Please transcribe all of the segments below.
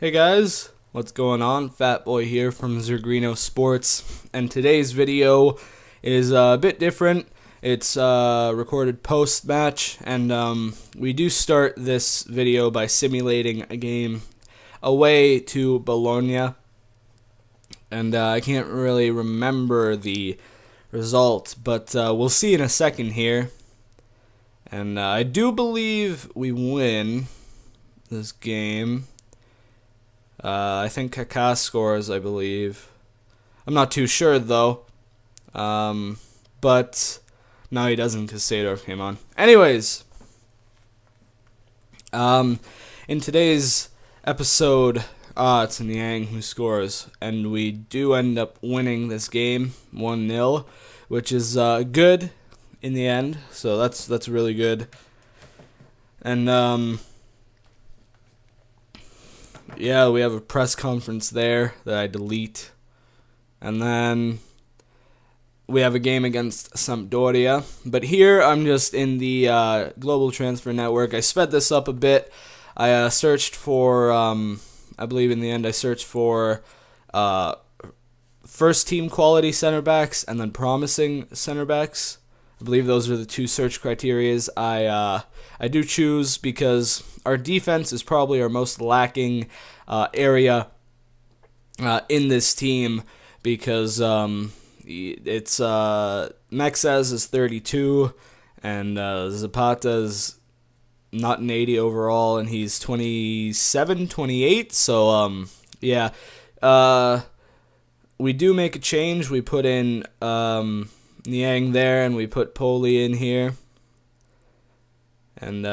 Hey guys, what's going on? Fat Boy here from Zergrino Sports, and today's video is a bit different. It's recorded post-match, and we do start this video by simulating a game away to Bologna, and I can't really remember the result, but we'll see in a second here. And I do believe we win this game. I think Kaká scores, I believe. I'm not too sure, though. But no, he doesn't because Seedorf came on. Anyways, in today's episode, it's Niang who scores, and we do end up winning this game 1-0, which is good in the end. So that's really good. And yeah, we have a press conference there that I delete. And then we have a game against Sampdoria. But here I'm just in the Global Transfer Network. I sped this up a bit. I searched for, I believe in the end I searched for first team quality center backs and then promising center backs. I believe those are the two search criterias I do choose because our defense is probably our most lacking area in this team because it's Mexes is 32 and Zapata's not an 80 overall and he's 27, 28. So yeah, we do make a change. We put in Niang there and we put Poli in here. And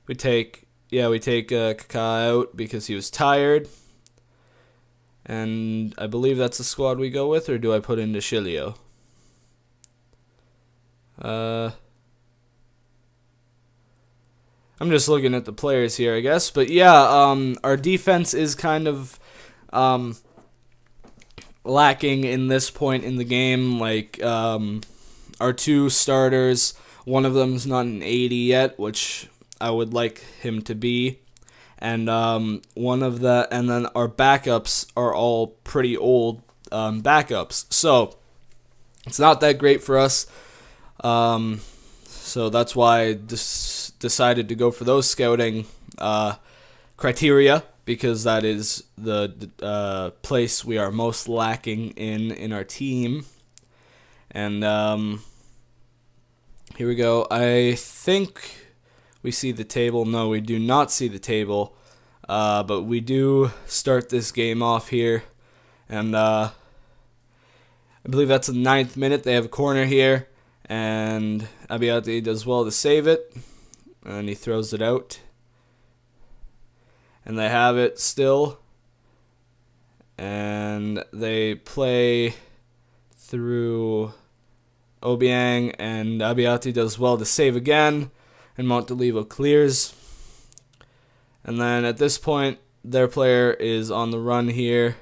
we take Kaká out because he was tired. And I believe that's the squad we go with, or do I put in Shilio? I'm just looking at the players here, I guess. But yeah, our defense is kind of lacking in this point in the game. Like our two starters, one of them's not an 80 yet, which I would like him to be. And and then our backups are all pretty old backups. So it's not that great for us. So that's why I decided to go for those scouting criteria, because that is the place we are most lacking in our team. And here we go. I think we see the table. No, we do not see the table. But we do start this game off here. And I believe that's the 9th minute. They have a corner here. And Abbiati does well to save it. And he throws it out. And they have it still. And they play through Obiang, and Abbiati does well to save again, and Montolivo clears. And then at this point, their player is on the run here,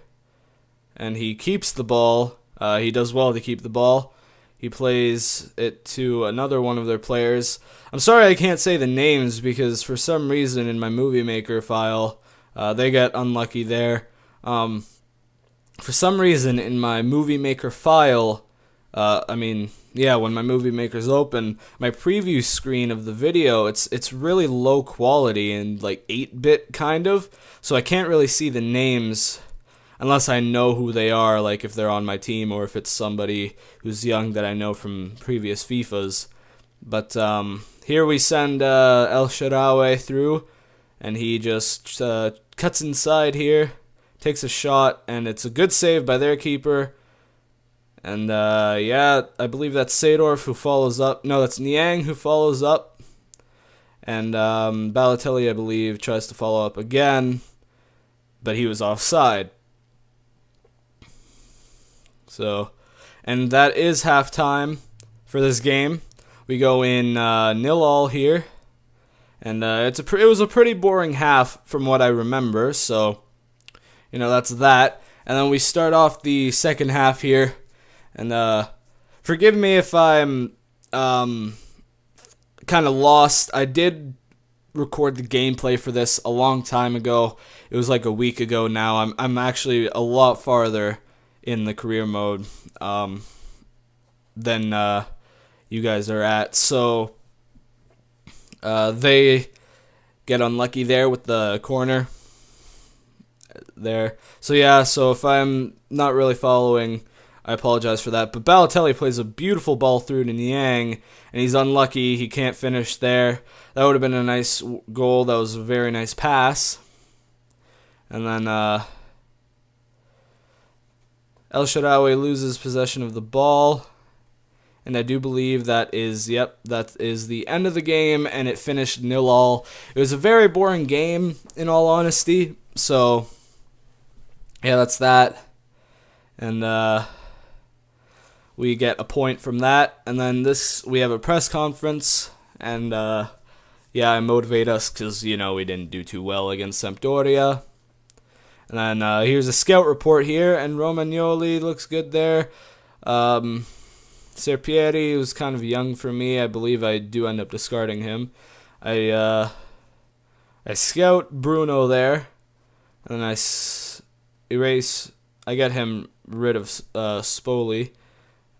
and he keeps the ball. He does well to keep the ball. He plays it to another one of their players. I'm sorry I can't say the names because for some reason in my Movie Maker file, they get unlucky there. For some reason in my Movie Maker file, when my Movie Maker's open, my preview screen of the video, it's really low quality and like 8-bit kind of, so I can't really see the names unless I know who they are, like if they're on my team or if it's somebody who's young that I know from previous FIFAs. But here we send El Shaarawy through, and he just cuts inside here, takes a shot, and it's a good save by their keeper. And yeah, I believe that's Seedorf who follows up. No, that's Niang who follows up. And Balotelli, I believe, tries to follow up again, but he was offside. So, and that is halftime for this game. We go in 0-0 here, and it was a pretty boring half from what I remember. So, that's that. And then we start off the second half here. And forgive me if I'm kind of lost. I did record the gameplay for this a long time ago. It was like a week ago now. I'm actually a lot farther in the career mode than you guys are at. So they get unlucky there with the corner there. So yeah, so if I'm not really following, I apologize for that. But Balotelli plays a beautiful ball through to Niang, and he's unlucky. He can't finish there. That would have been a nice goal. That was a very nice pass. And then El Shaarawy loses possession of the ball. And I do believe that is the end of the game, and it finished 0-0. It was a very boring game, in all honesty. So, yeah, that's that. And we get a point from that. And then we have a press conference, and yeah, I motivate us because, we didn't do too well against Sampdoria. And then here's a scout report here, and Romagnoli looks good there. Serpieri was kind of young for me. I believe I do end up discarding him. I scout Bruno there, and then I get him rid of Spoli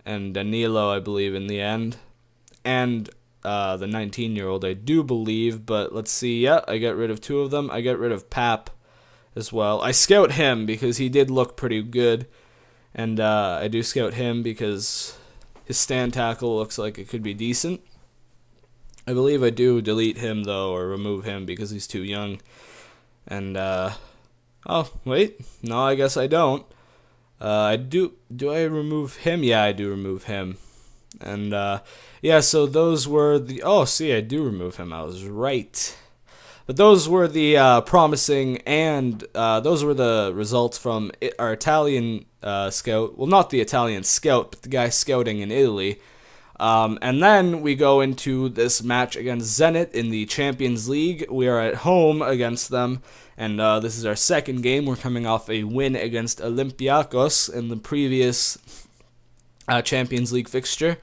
and Danilo, I believe, in the end. And the 19-year-old, I do believe, but let's see. Yeah, I get rid of two of them. I get rid of Pap as well. I scout him because he did look pretty good, and I do scout him because his stand tackle looks like it could be decent. I believe I do delete him, though, or remove him because he's too young. And, oh, wait. No, I guess I don't. Do I remove him? Yeah, I do remove him. And, yeah, so those were the... Oh, see, I do remove him. I was right. But those were the promising, and those were the results from our Italian scout. Well, not the Italian scout, but the guy scouting in Italy. And then we go into this match against Zenit in the Champions League. We are at home against them, and this is our second game. We're coming off a win against Olympiacos in the previous Champions League fixture.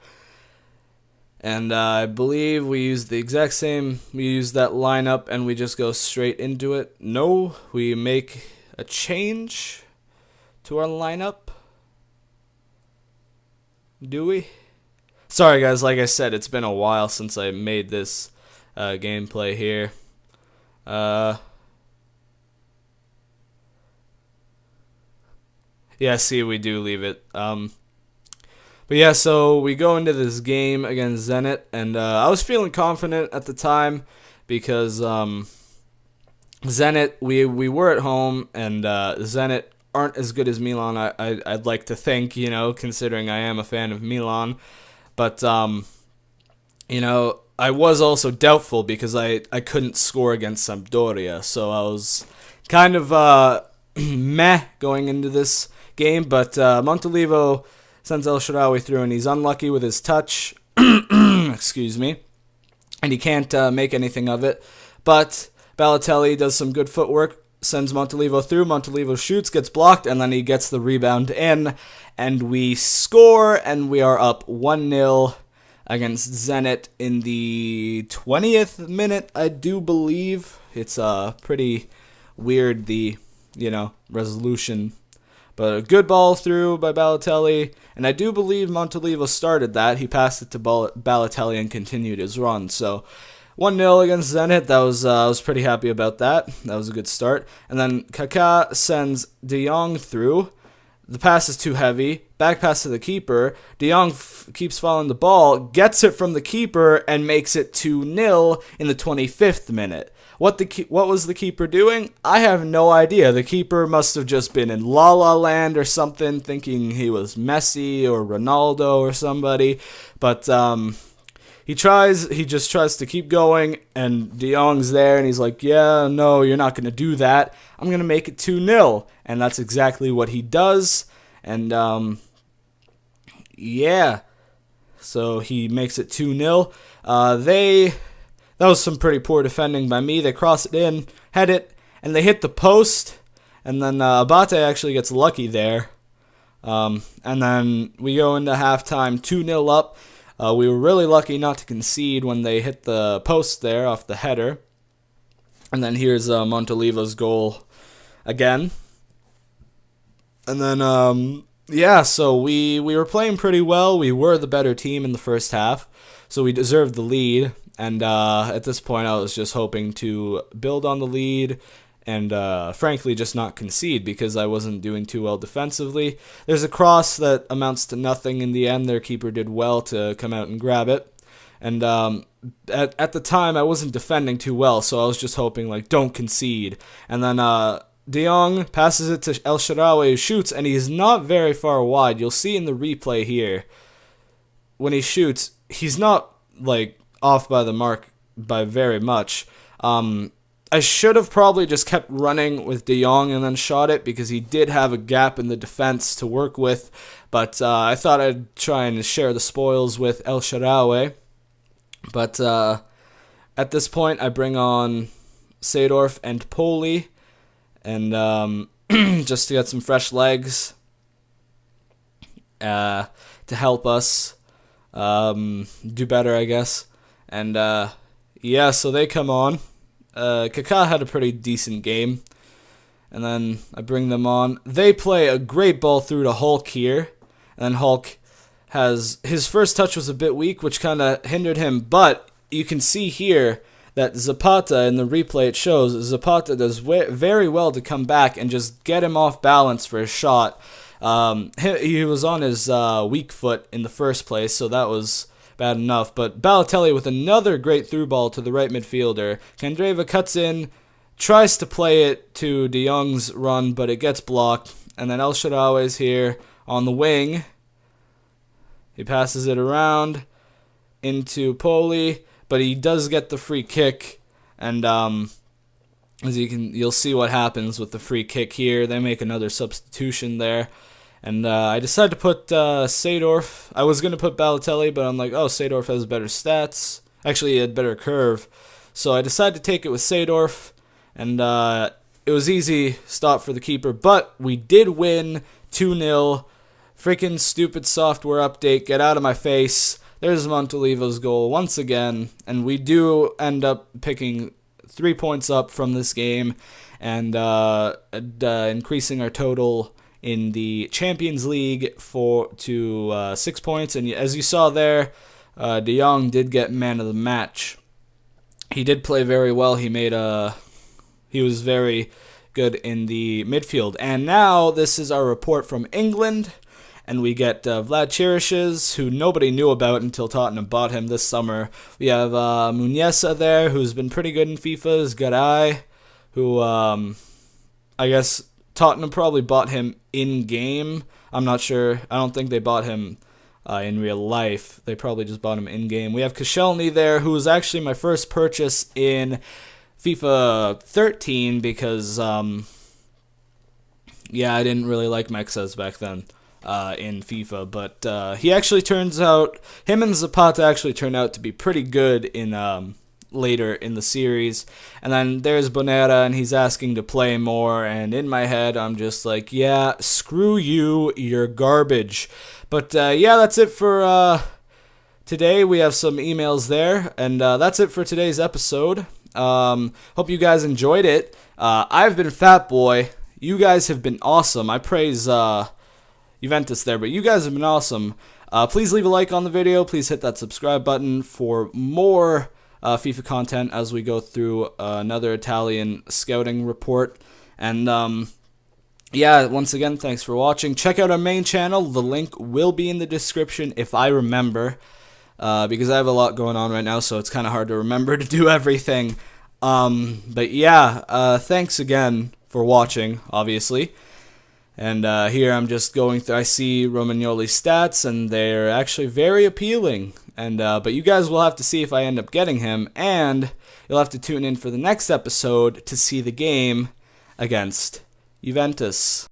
And I believe we use the exact same, we use that lineup and we just go straight into it. No, we make a change to our lineup. Do we? Sorry guys, like I said, it's been a while since I made this gameplay here. Yeah, see, we do leave it. But yeah, so we go into this game against Zenit, and I was feeling confident at the time because Zenit, we were at home, and Zenit aren't as good as Milan. I'd like to think, considering I am a fan of Milan, but I was also doubtful because I couldn't score against Sampdoria, so I was kind of meh going into this game, but Montolivo sends El Shaarawy through, and he's unlucky with his touch. Excuse me. And he can't make anything of it. But Balotelli does some good footwork, sends Montolivo through. Montolivo shoots, gets blocked, and then he gets the rebound in. And we score, and we are up 1-0 against Zenit in the 20th minute, I do believe. It's pretty weird, the, resolution. But a good ball through by Balotelli, and I do believe Montolivo started that. He passed it to Balotelli and continued his run. So 1-0 against Zenit. I was pretty happy about that. That was a good start. And then Kaká sends De Jong through. The pass is too heavy. Back pass to the keeper. De Jong keeps following the ball, gets it from the keeper, and makes it 2-0 in the 25th minute. What was the keeper doing? I have no idea. The keeper must have just been in La La Land or something, thinking he was Messi or Ronaldo or somebody. But he just tries to keep going, and De Jong's there, and he's like, yeah, no, you're not going to do that. I'm going to make it 2-0. And that's exactly what he does. And, yeah. So he makes it 2-0. That was some pretty poor defending by me. They cross it in, head it, and they hit the post. And then Abate actually gets lucky there. And then we go into halftime 2-0 up. We were really lucky not to concede when they hit the post there off the header. And then here's Montolivo's goal again. And then, yeah, so we were playing pretty well. We were the better team in the first half, so we deserved the lead. And at this point, I was just hoping to build on the lead and, frankly, just not concede because I wasn't doing too well defensively. There's a cross that amounts to nothing in the end. Their keeper did well to come out and grab it. And at the time, I wasn't defending too well, so I was just hoping, like, don't concede. And then De Jong passes it to El Shaarawy, who shoots, and he's not very far wide. You'll see in the replay here, when he shoots, he's not, like, off by the mark by very much. I should have probably just kept running with De Jong and then shot it because he did have a gap in the defense to work with, but I thought I'd try and share the spoils with El Shaarawy. But at this point, I bring on Seedorf and Poli, and just to get some fresh legs to help us do better, I guess. And yeah, so they come on. Kaká had a pretty decent game, and then I bring them on. They play a great ball through to Hulk here, and then Hulk has his first touch was a bit weak, which kind of hindered him, but you can see here that Zapata, in the replay it shows, Zapata does very well to come back and just get him off balance for a shot. He was on his weak foot in the first place, so that was bad enough. But Balotelli with another great through ball to the right midfielder. Candreva cuts in, tries to play it to De Jong's run, but it gets blocked. And then El Shaarawy's here on the wing. He passes it around into Poli, but he does get the free kick. And as you'll see what happens with the free kick here. They make another substitution there. And I decided to put Seedorf. I was going to put Balotelli, but I'm like, oh, Seedorf has better stats. Actually, he had better curve. So I decided to take it with Seedorf. And it was easy stop for the keeper. But we did win 2-0. Freaking stupid software update. Get out of my face. There's Montolivo's goal once again. And we do end up picking 3 points up from this game. And increasing our total in the Champions League to 6 points. And as you saw there, De Jong did get man of the match. He did play very well. He was very good in the midfield. And now this is our report from England. And we get Vlad Cheryshes, who nobody knew about until Tottenham bought him this summer. We have Muniesa there, who's been pretty good in FIFA. Garay, who I guess Tottenham probably bought him in-game. I'm not sure. I don't think they bought him in real life. They probably just bought him in-game. We have Koscielny there, who was actually my first purchase in FIFA 13 because, yeah, I didn't really like Mexes back then in FIFA. But he actually turns out, him and Zapata actually turned out to be pretty good in later in the series. And then there's Bonera, and he's asking to play more, and in my head I'm just like, yeah, screw you, you're garbage. But yeah, that's it for today. We have some emails there, and that's it for today's episode. Hope you guys enjoyed it. I've been Fat Boy. You guys have been awesome. I praise Juventus there, but you guys have been awesome. Please leave a like on the video. Please hit that subscribe button for more FIFA content as we go through another Italian scouting report. And yeah, once again, thanks for watching. Check out our main channel. The link will be in the description if I remember, because I have a lot going on right now, so it's kind of hard to remember to do everything. But yeah, thanks again for watching, obviously. And here I'm just going through, I see Romagnoli's stats, and they're actually very appealing. And but you guys will have to see if I end up getting him, and you'll have to tune in for the next episode to see the game against Juventus.